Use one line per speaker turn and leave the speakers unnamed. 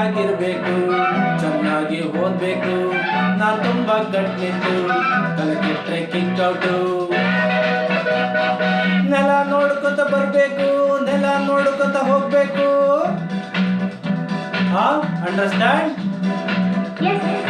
ಆಗಿರ್ಬೇಕು, ಚೆನ್ನಾಗಿ ಓದ್ಬೇಕು, ನಾ ತುಂಬಾ ಗಟ್ನಿಟ್ಟು ತಲೆ ಕೆಟ್ರೆ ಕಿಕ್ಕೌಟು. ನೆಲ ನೋಡ್ಕೊತ ಬರ್ಬೇಕು, ನೆಲ ನೋಡ್ಕೊತ ಹೋಗ್ಬೇಕು. ಅಂಡರ್ಸ್ಟ್ಯಾಂಡ್?
Yes.